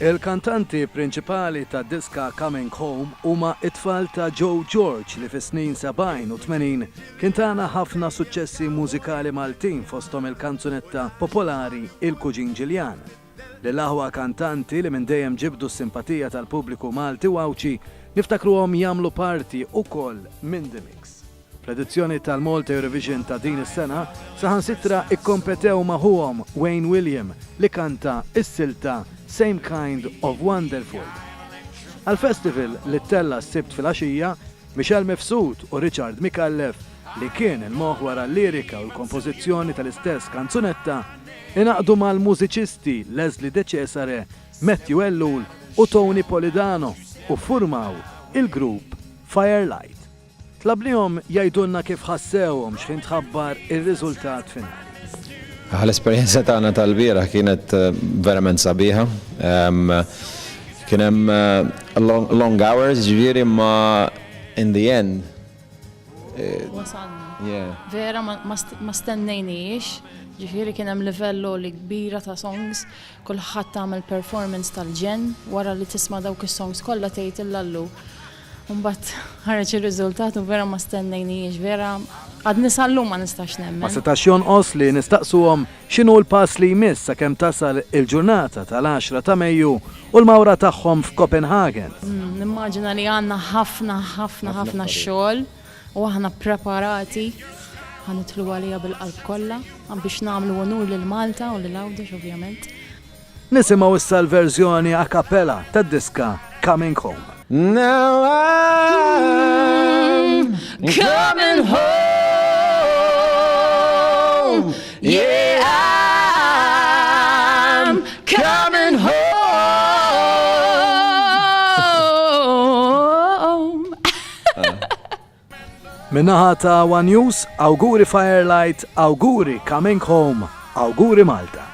Il-kantanti prinċipali ta' diska Coming Home huma it-tfal ta' Joe George li fis-snin 70 u 80 kien tagħna ħafna suċċessi mużikali Maltin fosthom il-kanzunetta popolari Il-Kuġin Ġiljan. Lill-aħwa kantanti li minn dejjem ġibdu s-simpatija tal-pubbliku Malti wawċi niftakruhom jagħmlu parti wkoll minn The Mix. Fl-edizzjoni tal-Malta Eurovision ta' din is-sena saħansitra ikkompetew magħhom Wayne William li kanta is-silta Same Kind of Wonderful. Għal-festival li tella s-sibt fil-għaxija, Michel Mifsud u Richard Mikallef li kien il-moħ wara l-lirika u l-kompożizzjoni tal-istess kanzunetta inaqdu mal-mużiċisti Leslie De Cesare, Matthew Ellul u Tony Polidano u formaw il-grupp Firelight. Tlablihom jgħidulna kif ħassewhom x'kien tħabbar ir-riżultat finali. L-esperjenza tagħna tal-bieraħ kienet verament sabiħa. Kien hemm long hours, ġifieri ma in the end. Wasalna. Vera ma stennejniex, ġifieri kien hemm livello li kbira ta' songs, kulħadd tagħmel performance tal-ġen wara li tisma' dawk is-songs kollha tgħid illallu. Mbagħad ħareġ ir-riżultat u vera ma stennejniex, vera għad nisallu ma nistax nemmen. Ma setax jonqos li nistaqsuhom x'inhu l-pass li jmiss sakemm tasal il-ġurnata tal-10 ta' Mejju u l-mawra tagħhom f'Copenhagen. Nimmaġina li għandna ħafna xogħol u aħna preparati ħanitlu għalija bil-qalb kollha biex nagħmlu onur lil Malta u lil Għawdex ovvjament. Nisimgħu issa l-verżjoni a cappella tad-diska Coming Home. Now I'm coming home. Yeah, I'm coming home. Minnaħa ta' One News, awguri Firelight, awguri Coming Home, awguri Malta.